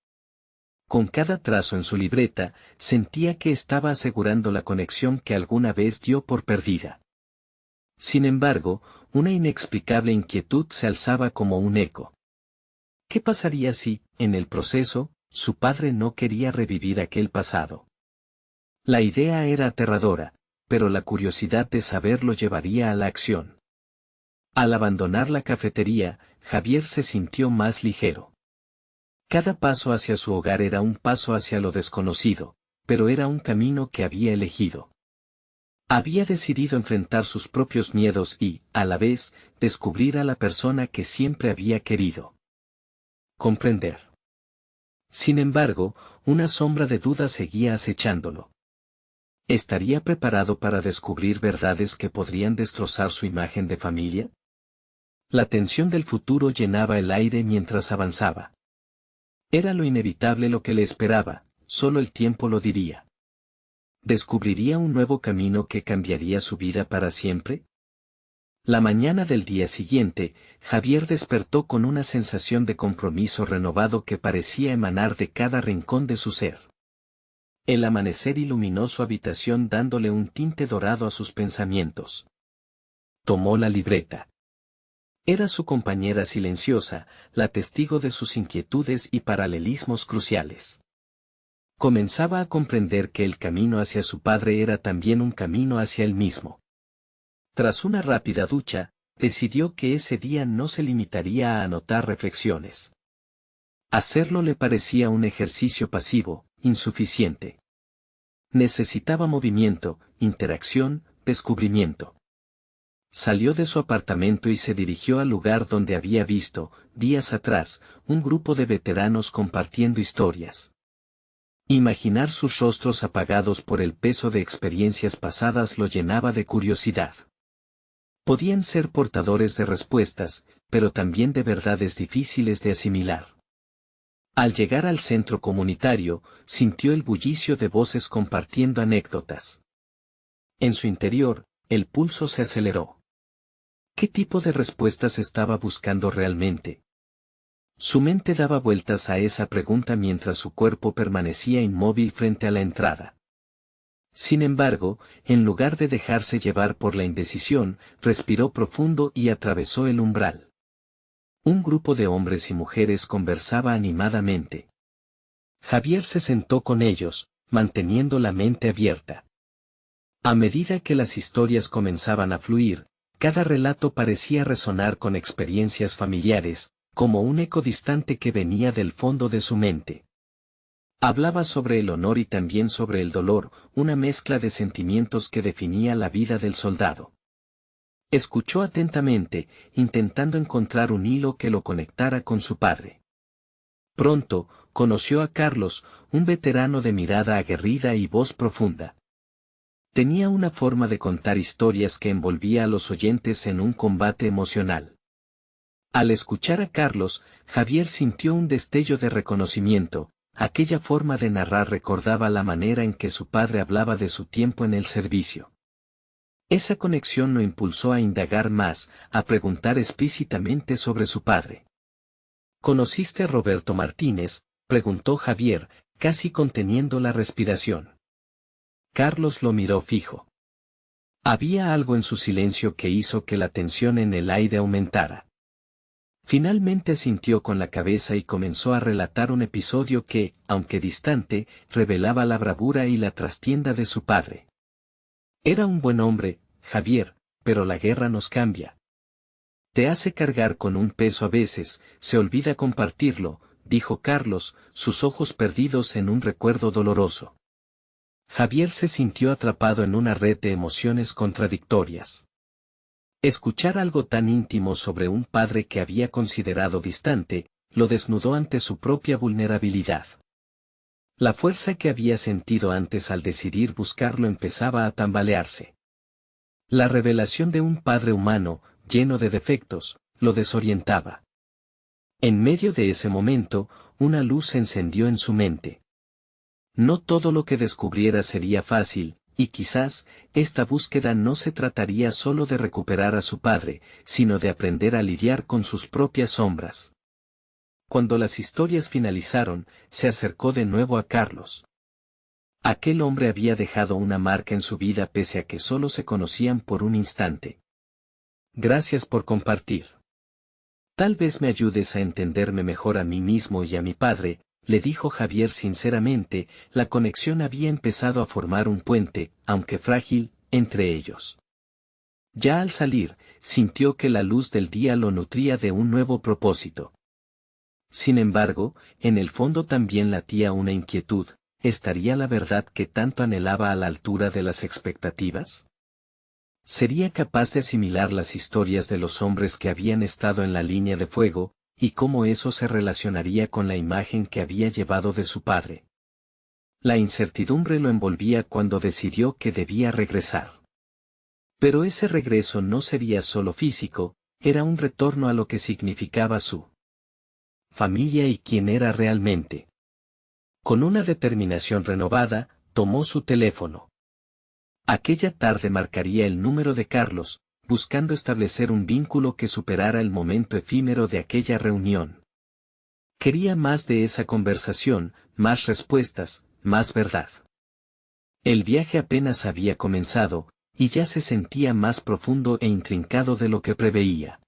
Con cada trazo en su libreta, sentía que estaba asegurando la conexión que alguna vez dio por perdida. Sin embargo, una inexplicable inquietud se alzaba como un eco. ¿Qué pasaría si, en el proceso, su padre no quería revivir aquel pasado? La idea era aterradora, pero la curiosidad de saber lo llevaría a la acción. Al abandonar la cafetería, Javier se sintió más ligero. Cada paso hacia su hogar era un paso hacia lo desconocido, pero era un camino que había elegido. Había decidido enfrentar sus propios miedos y, a la vez, descubrir a la persona que siempre había querido. Comprender. Sin embargo, una sombra de duda seguía acechándolo. ¿Estaría preparado para descubrir verdades que podrían destrozar su imagen de familia? La tensión del futuro llenaba el aire mientras avanzaba. Era lo inevitable lo que le esperaba, solo el tiempo lo diría. ¿Descubriría un nuevo camino que cambiaría su vida para siempre? La mañana del día siguiente, Javier despertó con una sensación de compromiso renovado que parecía emanar de cada rincón de su ser. El amanecer iluminó su habitación dándole un tinte dorado a sus pensamientos. Tomó la libreta. Era su compañera silenciosa, la testigo de sus inquietudes y paralelismos cruciales. Comenzaba a comprender que el camino hacia su padre era también un camino hacia él mismo. Tras una rápida ducha, decidió que ese día no se limitaría a anotar reflexiones. Hacerlo le parecía un ejercicio pasivo, insuficiente. Necesitaba movimiento, interacción, descubrimiento. Salió de su apartamento y se dirigió al lugar donde había visto, días atrás, un grupo de veteranos compartiendo historias. Imaginar sus rostros apagados por el peso de experiencias pasadas lo llenaba de curiosidad. Podían ser portadores de respuestas, pero también de verdades difíciles de asimilar. Al llegar al centro comunitario, sintió el bullicio de voces compartiendo anécdotas. En su interior, el pulso se aceleró. ¿Qué tipo de respuestas estaba buscando realmente? Su mente daba vueltas a esa pregunta mientras su cuerpo permanecía inmóvil frente a la entrada. Sin embargo, en lugar de dejarse llevar por la indecisión, respiró profundo y atravesó el umbral. Un grupo de hombres y mujeres conversaba animadamente. Javier se sentó con ellos, manteniendo la mente abierta. A medida que las historias comenzaban a fluir, cada relato parecía resonar con experiencias familiares, como un eco distante que venía del fondo de su mente. Hablaba sobre el honor y también sobre el dolor, una mezcla de sentimientos que definía la vida del soldado. Escuchó atentamente, intentando encontrar un hilo que lo conectara con su padre. Pronto, conoció a Carlos, un veterano de mirada aguerrida y voz profunda. Tenía una forma de contar historias que envolvía a los oyentes en un combate emocional. Al escuchar a Carlos, Javier sintió un destello de reconocimiento. Aquella forma de narrar recordaba la manera en que su padre hablaba de su tiempo en el servicio. Esa conexión lo impulsó a indagar más, a preguntar explícitamente sobre su padre. ¿Conociste a Roberto Martínez?, preguntó Javier, casi conteniendo la respiración. Carlos lo miró fijo. Había algo en su silencio que hizo que la tensión en el aire aumentara. Finalmente asintió con la cabeza y comenzó a relatar un episodio que, aunque distante, revelaba la bravura y la trastienda de su padre. Era un buen hombre, Javier, pero la guerra nos cambia. Te hace cargar con un peso a veces, se olvida compartirlo, dijo Carlos, sus ojos perdidos en un recuerdo doloroso. Javier se sintió atrapado en una red de emociones contradictorias. Escuchar algo tan íntimo sobre un padre que había considerado distante, lo desnudó ante su propia vulnerabilidad. La fuerza que había sentido antes al decidir buscarlo empezaba a tambalearse. La revelación de un padre humano, lleno de defectos, lo desorientaba. En medio de ese momento, una luz se encendió en su mente. No todo lo que descubriera sería fácil, y quizás, esta búsqueda no se trataría solo de recuperar a su padre, sino de aprender a lidiar con sus propias sombras. Cuando las historias finalizaron, se acercó de nuevo a Carlos. Aquel hombre había dejado una marca en su vida pese a que solo se conocían por un instante. Gracias por compartir. Tal vez me ayudes a entenderme mejor a mí mismo y a mi padre, le dijo Javier sinceramente. La conexión había empezado a formar un puente, aunque frágil, entre ellos. Ya al salir, sintió que la luz del día lo nutría de un nuevo propósito. Sin embargo, en el fondo también latía una inquietud: ¿estaría la verdad que tanto anhelaba a la altura de las expectativas? ¿Sería capaz de asimilar las historias de los hombres que habían estado en la línea de fuego, y cómo eso se relacionaría con la imagen que había llevado de su padre? La incertidumbre lo envolvía cuando decidió que debía regresar. Pero ese regreso no sería solo físico, era un retorno a lo que significaba su familia y quién era realmente. Con una determinación renovada, tomó su teléfono. Aquella tarde marcaría el número de Carlos, buscando establecer un vínculo que superara el momento efímero de aquella reunión. Quería más de esa conversación, más respuestas, más verdad. El viaje apenas había comenzado, y ya se sentía más profundo e intrincado de lo que preveía.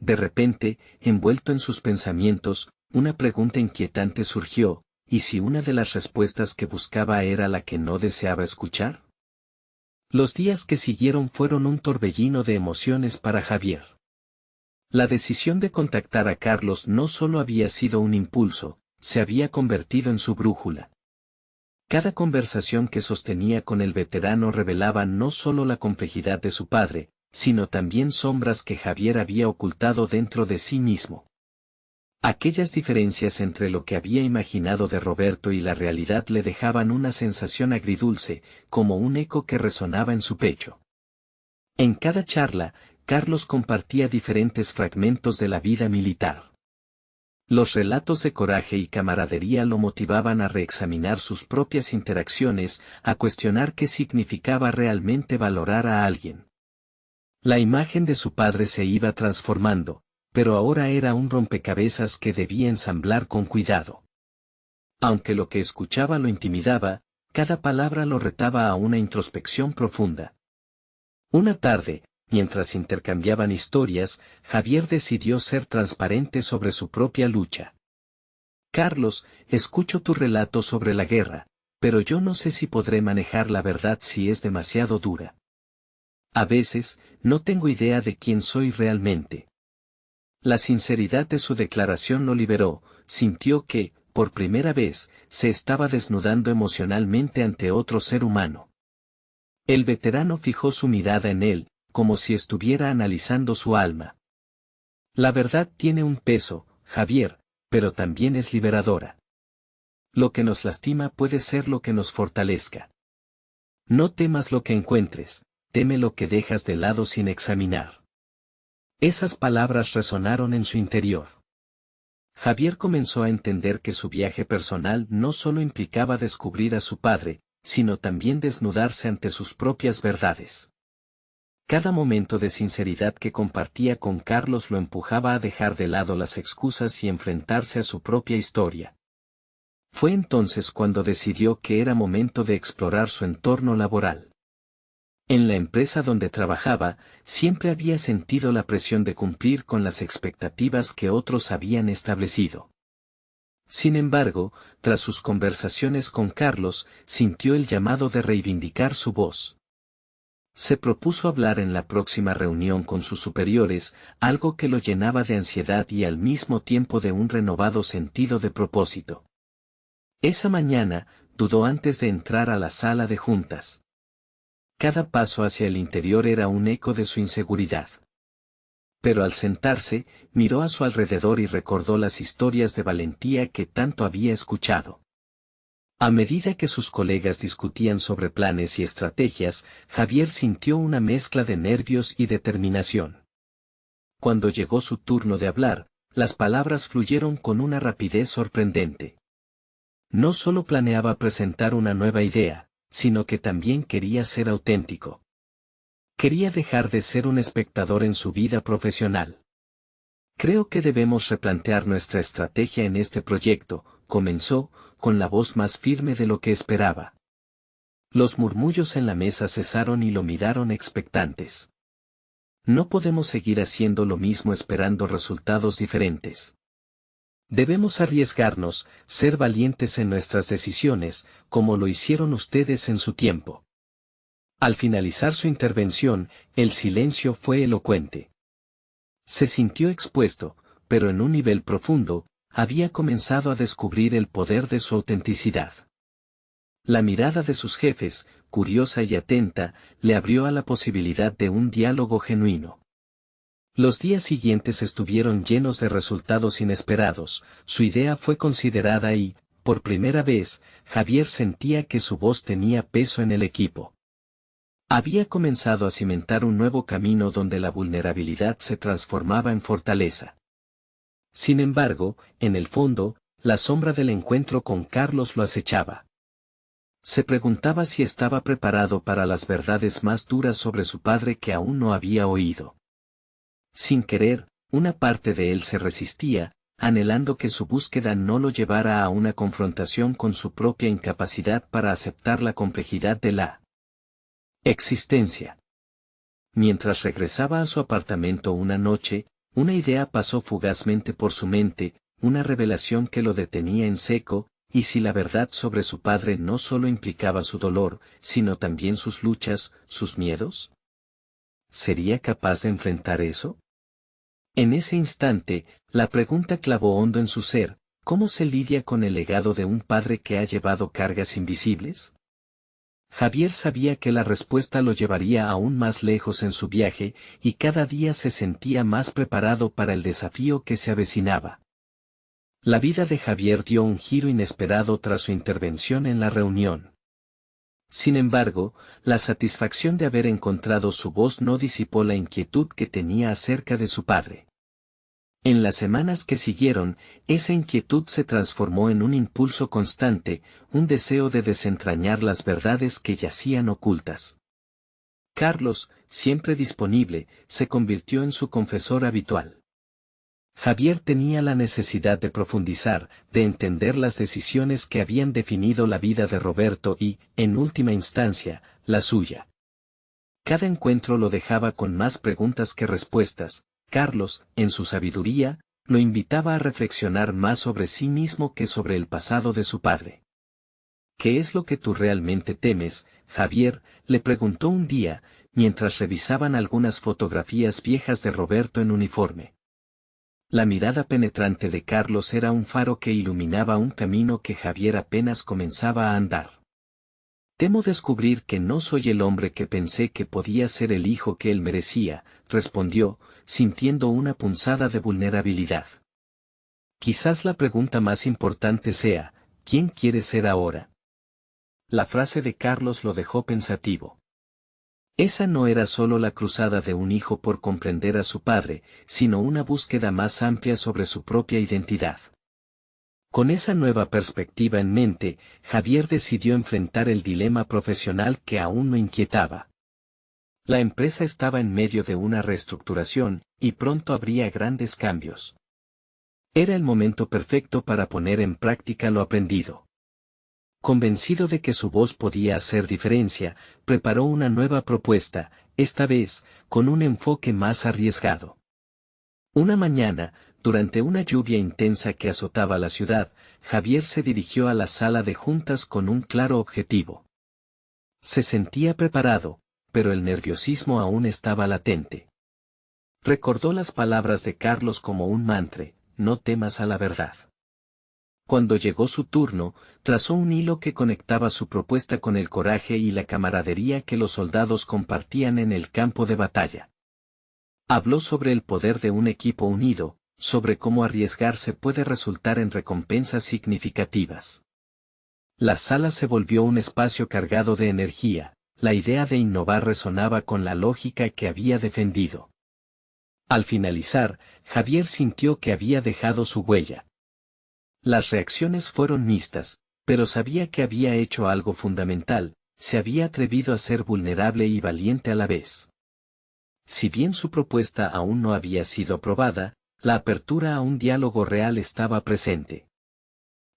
De repente, envuelto en sus pensamientos, una pregunta inquietante surgió: ¿y si una de las respuestas que buscaba era la que no deseaba escuchar? Los días que siguieron fueron un torbellino de emociones para Javier. La decisión de contactar a Carlos no solo había sido un impulso, se había convertido en su brújula. Cada conversación que sostenía con el veterano revelaba no solo la complejidad de su padre, sino también sombras que Javier había ocultado dentro de sí mismo. Aquellas diferencias entre lo que había imaginado de Roberto y la realidad le dejaban una sensación agridulce, como un eco que resonaba en su pecho. En cada charla, Carlos compartía diferentes fragmentos de la vida militar. Los relatos de coraje y camaradería lo motivaban a reexaminar sus propias interacciones, a cuestionar qué significaba realmente valorar a alguien. La imagen de su padre se iba transformando, pero ahora era un rompecabezas que debía ensamblar con cuidado. Aunque lo que escuchaba lo intimidaba, cada palabra lo retaba a una introspección profunda. Una tarde, mientras intercambiaban historias, Javier decidió ser transparente sobre su propia lucha. Carlos, escucho tu relato sobre la guerra, pero yo no sé si podré manejar la verdad si es demasiado dura. A veces, no tengo idea de quién soy realmente. La sinceridad de su declaración lo liberó, sintió que, por primera vez, se estaba desnudando emocionalmente ante otro ser humano. El veterano fijó su mirada en él, como si estuviera analizando su alma. La verdad tiene un peso, Javier, pero también es liberadora. Lo que nos lastima puede ser lo que nos fortalezca. No temas lo que encuentres, teme lo que dejas de lado sin examinar. Esas palabras resonaron en su interior. Javier comenzó a entender que su viaje personal no solo implicaba descubrir a su padre, sino también desnudarse ante sus propias verdades. Cada momento de sinceridad que compartía con Carlos lo empujaba a dejar de lado las excusas y enfrentarse a su propia historia. Fue entonces cuando decidió que era momento de explorar su entorno laboral. En la empresa donde trabajaba, siempre había sentido la presión de cumplir con las expectativas que otros habían establecido. Sin embargo, tras sus conversaciones con Carlos, sintió el llamado de reivindicar su voz. Se propuso hablar en la próxima reunión con sus superiores, algo que lo llenaba de ansiedad y al mismo tiempo de un renovado sentido de propósito. Esa mañana, dudó antes de entrar a la sala de juntas. Cada paso hacia el interior era un eco de su inseguridad. Pero al sentarse, miró a su alrededor y recordó las historias de valentía que tanto había escuchado. A medida que sus colegas discutían sobre planes y estrategias, Javier sintió una mezcla de nervios y determinación. Cuando llegó su turno de hablar, las palabras fluyeron con una rapidez sorprendente. No solo planeaba presentar una nueva idea, sino que también quería ser auténtico. Quería dejar de ser un espectador en su vida profesional. Creo que debemos replantear nuestra estrategia en este proyecto, comenzó, con la voz más firme de lo que esperaba. Los murmullos en la mesa cesaron y lo miraron expectantes. No podemos seguir haciendo lo mismo esperando resultados diferentes. Debemos arriesgarnos, ser valientes en nuestras decisiones, como lo hicieron ustedes en su tiempo. Al finalizar su intervención, el silencio fue elocuente. Se sintió expuesto, pero en un nivel profundo, había comenzado a descubrir el poder de su autenticidad. La mirada de sus jefes, curiosa y atenta, le abrió a la posibilidad de un diálogo genuino. Los días siguientes estuvieron llenos de resultados inesperados, su idea fue considerada y, por primera vez, Javier sentía que su voz tenía peso en el equipo. Había comenzado a cimentar un nuevo camino donde la vulnerabilidad se transformaba en fortaleza. Sin embargo, en el fondo, la sombra del encuentro con Carlos lo acechaba. Se preguntaba si estaba preparado para las verdades más duras sobre su padre que aún no había oído. Sin querer, una parte de él se resistía, anhelando que su búsqueda no lo llevara a una confrontación con su propia incapacidad para aceptar la complejidad de la existencia. Mientras regresaba a su apartamento una noche, una idea pasó fugazmente por su mente, una revelación que lo detenía en seco, y si la verdad sobre su padre no solo implicaba su dolor, sino también sus luchas, sus miedos. ¿Sería capaz de enfrentar eso? En ese instante, la pregunta clavó hondo en su ser, ¿Cómo se lidia con el legado de un padre que ha llevado cargas invisibles? Javier sabía que la respuesta lo llevaría aún más lejos en su viaje, y cada día se sentía más preparado para el desafío que se avecinaba. La vida de Javier dio un giro inesperado tras su intervención en la reunión. Sin embargo, la satisfacción de haber encontrado su voz no disipó la inquietud que tenía acerca de su padre. En las semanas que siguieron, esa inquietud se transformó en un impulso constante, un deseo de desentrañar las verdades que yacían ocultas. Carlos, siempre disponible, se convirtió en su confesor habitual. Javier tenía la necesidad de profundizar, de entender las decisiones que habían definido la vida de Roberto y, en última instancia, la suya. Cada encuentro lo dejaba con más preguntas que respuestas. Carlos, en su sabiduría, lo invitaba a reflexionar más sobre sí mismo que sobre el pasado de su padre. ¿Qué es lo que tú realmente temes, Javier?, le preguntó un día, mientras revisaban algunas fotografías viejas de Roberto en uniforme. La mirada penetrante de Carlos era un faro que iluminaba un camino que Javier apenas comenzaba a andar. Temo descubrir que no soy el hombre que pensé que podía ser el hijo que él merecía, respondió, sintiendo una punzada de vulnerabilidad. Quizás la pregunta más importante sea, ¿quién quieres ser ahora? La frase de Carlos lo dejó pensativo. Esa no era solo la cruzada de un hijo por comprender a su padre, sino una búsqueda más amplia sobre su propia identidad. Con esa nueva perspectiva en mente, Javier decidió enfrentar el dilema profesional que aún lo inquietaba. La empresa estaba en medio de una reestructuración, y pronto habría grandes cambios. Era el momento perfecto para poner en práctica lo aprendido. Convencido de que su voz podía hacer diferencia, preparó una nueva propuesta, esta vez, con un enfoque más arriesgado. Una mañana, durante una lluvia intensa que azotaba la ciudad, Javier se dirigió a la sala de juntas con un claro objetivo. Se sentía preparado, pero el nerviosismo aún estaba latente. Recordó las palabras de Carlos como un mantra: no temas a la verdad. Cuando llegó su turno, trazó un hilo que conectaba su propuesta con el coraje y la camaradería que los soldados compartían en el campo de batalla. Habló sobre el poder de un equipo unido, sobre cómo arriesgarse puede resultar en recompensas significativas. La sala se volvió un espacio cargado de energía, la idea de innovar resonaba con la lógica que había defendido. Al finalizar, Javier sintió que había dejado su huella. Las reacciones fueron mixtas, pero sabía que había hecho algo fundamental, se había atrevido a ser vulnerable y valiente a la vez. Si bien su propuesta aún no había sido aprobada, la apertura a un diálogo real estaba presente.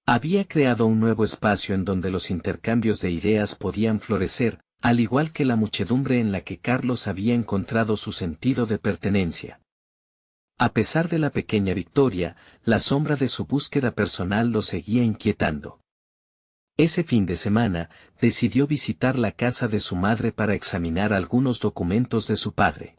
Había creado un nuevo espacio en donde los intercambios de ideas podían florecer, al igual que la muchedumbre en la que Carlos había encontrado su sentido de pertenencia. A pesar de la pequeña victoria, la sombra de su búsqueda personal lo seguía inquietando. Ese fin de semana, decidió visitar la casa de su madre para examinar algunos documentos de su padre.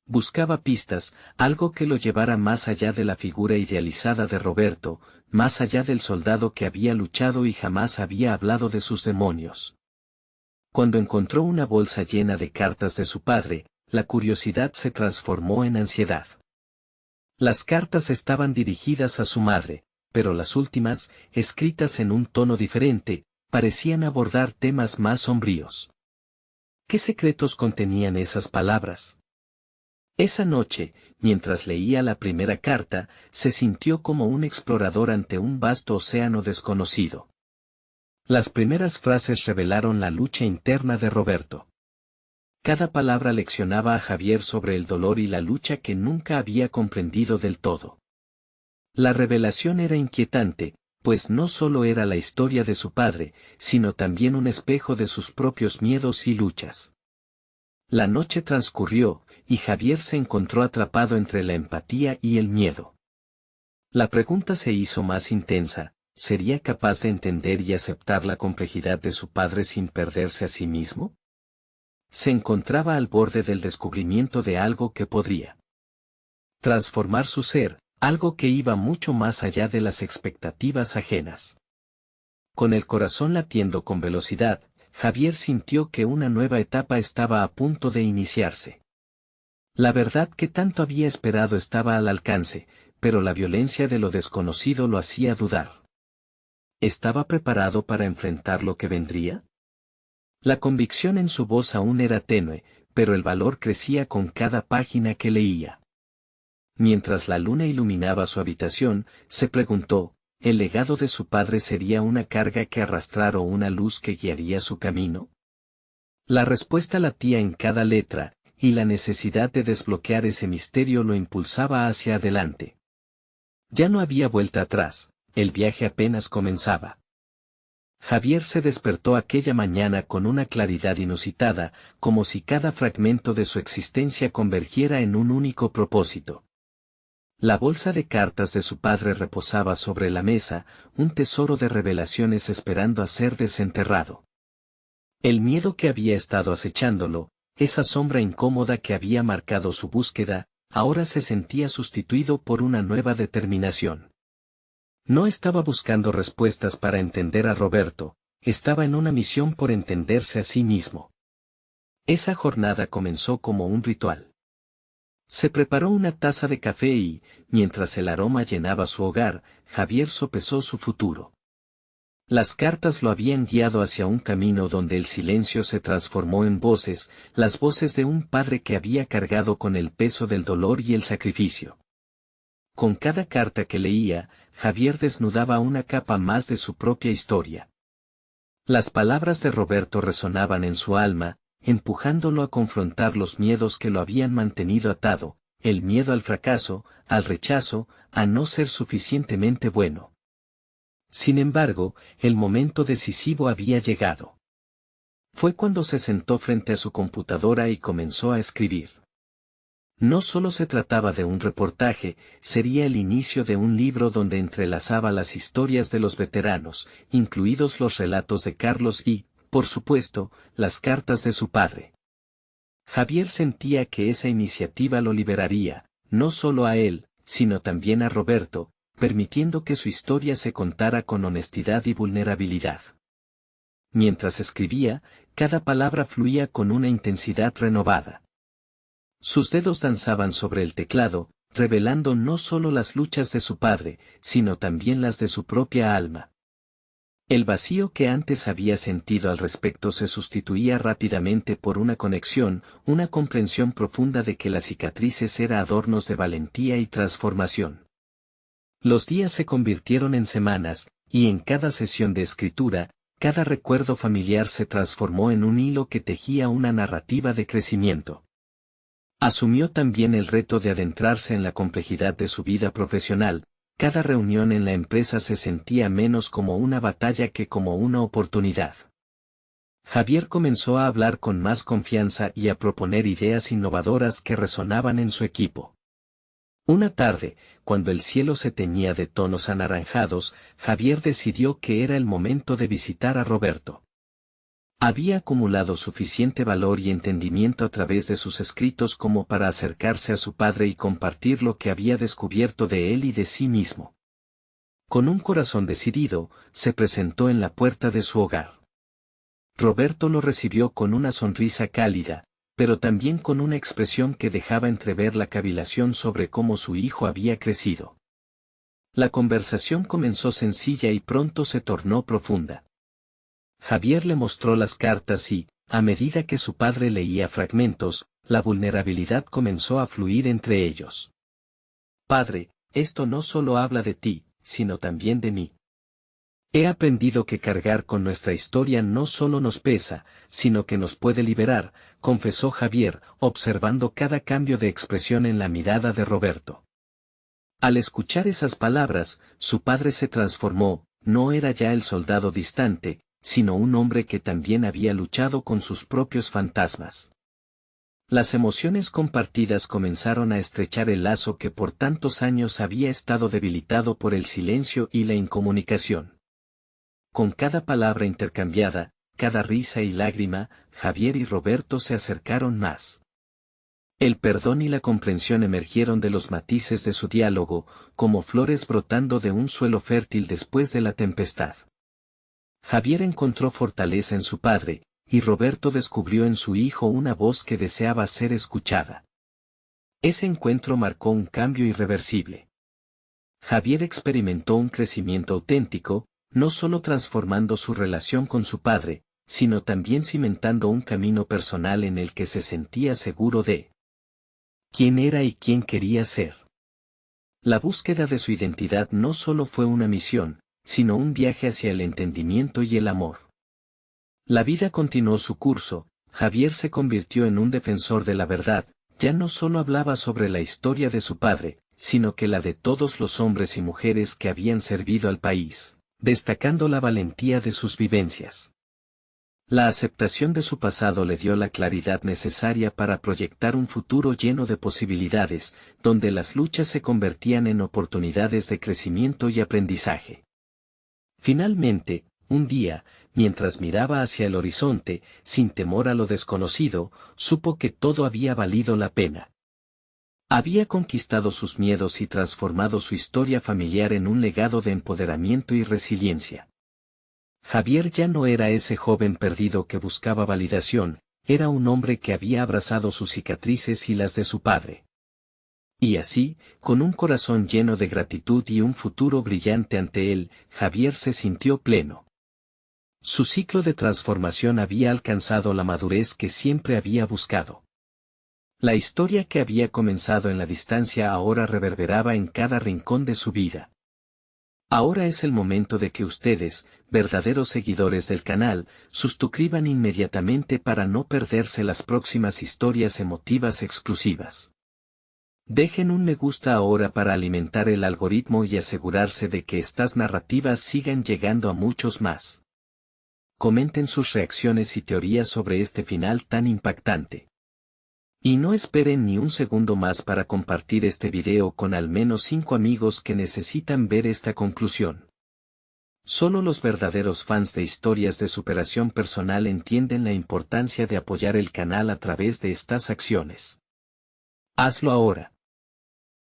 Buscaba pistas, algo que lo llevara más allá de la figura idealizada de Roberto, más allá del soldado que había luchado y jamás había hablado de sus demonios. Cuando encontró una bolsa llena de cartas de su padre, la curiosidad se transformó en ansiedad. Las cartas estaban dirigidas a su madre, pero las últimas, escritas en un tono diferente, parecían abordar temas más sombríos. ¿Qué secretos contenían esas palabras? Esa noche, mientras leía la primera carta, se sintió como un explorador ante un vasto océano desconocido. Las primeras frases revelaron la lucha interna de Roberto. Cada palabra leccionaba a Javier sobre el dolor y la lucha que nunca había comprendido del todo. La revelación era inquietante, pues no solo era la historia de su padre, sino también un espejo de sus propios miedos y luchas. La noche transcurrió, y Javier se encontró atrapado entre la empatía y el miedo. La pregunta se hizo más intensa: ¿sería capaz de entender y aceptar la complejidad de su padre sin perderse a sí mismo? Se encontraba al borde del descubrimiento de algo que podría transformar su ser, Algo que iba mucho más allá de las expectativas ajenas. Con el corazón latiendo con velocidad, Javier sintió que una nueva etapa estaba a punto de iniciarse. La verdad que tanto había esperado estaba al alcance, pero la violencia de lo desconocido lo hacía dudar. ¿Estaba preparado para enfrentar lo que vendría? La convicción en su voz aún era tenue, pero el valor crecía con cada página que leía. Mientras la luna iluminaba su habitación, se preguntó, ¿el legado de su padre sería una carga que arrastrar o una luz que guiaría su camino? La respuesta latía en cada letra, y la necesidad de desbloquear ese misterio lo impulsaba hacia adelante. Ya no había vuelta atrás, el viaje apenas comenzaba. Javier se despertó aquella mañana con una claridad inusitada, como si cada fragmento de su existencia convergiera en un único propósito. La bolsa de cartas de su padre reposaba sobre la mesa, un tesoro de revelaciones esperando a ser desenterrado. El miedo que había estado acechándolo, esa sombra incómoda que había marcado su búsqueda, ahora se sentía sustituido por una nueva determinación. No estaba buscando respuestas para entender a Roberto, estaba en una misión por entenderse a sí mismo. Esa jornada comenzó como un ritual. Se preparó una taza de café y, mientras el aroma llenaba su hogar, Javier sopesó su futuro. Las cartas lo habían guiado hacia un camino donde el silencio se transformó en voces, las voces de un padre que había cargado con el peso del dolor y el sacrificio. Con cada carta que leía, Javier desnudaba una capa más de su propia historia. Las palabras de Roberto resonaban en su alma, empujándolo a confrontar los miedos que lo habían mantenido atado, el miedo al fracaso, al rechazo, a no ser suficientemente bueno. Sin embargo, el momento decisivo había llegado. Fue cuando se sentó frente a su computadora y comenzó a escribir. No solo se trataba de un reportaje, sería el inicio de un libro donde entrelazaba las historias de los veteranos, incluidos los relatos de Carlos y, por supuesto, las cartas de su padre. Javier sentía que esa iniciativa lo liberaría, no solo a él, sino también a Roberto, permitiendo que su historia se contara con honestidad y vulnerabilidad. Mientras escribía, cada palabra fluía con una intensidad renovada. Sus dedos danzaban sobre el teclado, revelando no solo las luchas de su padre, sino también las de su propia alma. El vacío que antes había sentido al respecto se sustituía rápidamente por una conexión, una comprensión profunda de que las cicatrices eran adornos de valentía y transformación. Los días se convirtieron en semanas, y en cada sesión de escritura, cada recuerdo familiar se transformó en un hilo que tejía una narrativa de crecimiento. Asumió también el reto de adentrarse en la complejidad de su vida profesional. Cada reunión en la empresa se sentía menos como una batalla que como una oportunidad. Javier comenzó a hablar con más confianza y a proponer ideas innovadoras que resonaban en su equipo. Una tarde, cuando el cielo se teñía de tonos anaranjados, Javier decidió que era el momento de visitar a Roberto. Había acumulado suficiente valor y entendimiento a través de sus escritos como para acercarse a su padre y compartir lo que había descubierto de él y de sí mismo. Con un corazón decidido, se presentó en la puerta de su hogar. Roberto lo recibió con una sonrisa cálida, pero también con una expresión que dejaba entrever la cavilación sobre cómo su hijo había crecido. La conversación comenzó sencilla y pronto se tornó profunda. Javier le mostró las cartas y, a medida que su padre leía fragmentos, la vulnerabilidad comenzó a fluir entre ellos. Padre, esto no solo habla de ti, sino también de mí. He aprendido que cargar con nuestra historia no solo nos pesa, sino que nos puede liberar, confesó Javier, observando cada cambio de expresión en la mirada de Roberto. Al escuchar esas palabras, su padre se transformó, no era ya el soldado distante, sino un hombre que también había luchado con sus propios fantasmas. Las emociones compartidas comenzaron a estrechar el lazo que por tantos años había estado debilitado por el silencio y la incomunicación. Con cada palabra intercambiada, cada risa y lágrima, Javier y Roberto se acercaron más. El perdón y la comprensión emergieron de los matices de su diálogo, como flores brotando de un suelo fértil después de la tempestad. Javier encontró fortaleza en su padre, y Roberto descubrió en su hijo una voz que deseaba ser escuchada. Ese encuentro marcó un cambio irreversible. Javier experimentó un crecimiento auténtico, no solo transformando su relación con su padre, sino también cimentando un camino personal en el que se sentía seguro de quién era y quién quería ser. La búsqueda de su identidad no solo fue una misión, sino un viaje hacia el entendimiento y el amor. La vida continuó su curso, Javier se convirtió en un defensor de la verdad, ya no solo hablaba sobre la historia de su padre, sino que la de todos los hombres y mujeres que habían servido al país, destacando la valentía de sus vivencias. La aceptación de su pasado le dio la claridad necesaria para proyectar un futuro lleno de posibilidades, donde las luchas se convertían en oportunidades de crecimiento y aprendizaje. Finalmente, un día, mientras miraba hacia el horizonte, sin temor a lo desconocido, supo que todo había valido la pena. Había conquistado sus miedos y transformado su historia familiar en un legado de empoderamiento y resiliencia. Javier ya no era ese joven perdido que buscaba validación, era un hombre que había abrazado sus cicatrices y las de su padre. Y así, con un corazón lleno de gratitud y un futuro brillante ante él, Javier se sintió pleno. Su ciclo de transformación había alcanzado la madurez que siempre había buscado. La historia que había comenzado en la distancia ahora reverberaba en cada rincón de su vida. Ahora es el momento de que ustedes, verdaderos seguidores del canal, suscriban inmediatamente para no perderse las próximas historias emotivas exclusivas. Dejen un me gusta ahora para alimentar el algoritmo y asegurarse de que estas narrativas sigan llegando a muchos más. Comenten sus reacciones y teorías sobre este final tan impactante. Y no esperen ni un segundo más para compartir este video con al menos 5 amigos que necesitan ver esta conclusión. Solo los verdaderos fans de historias de superación personal entienden la importancia de apoyar el canal a través de estas acciones. Hazlo ahora.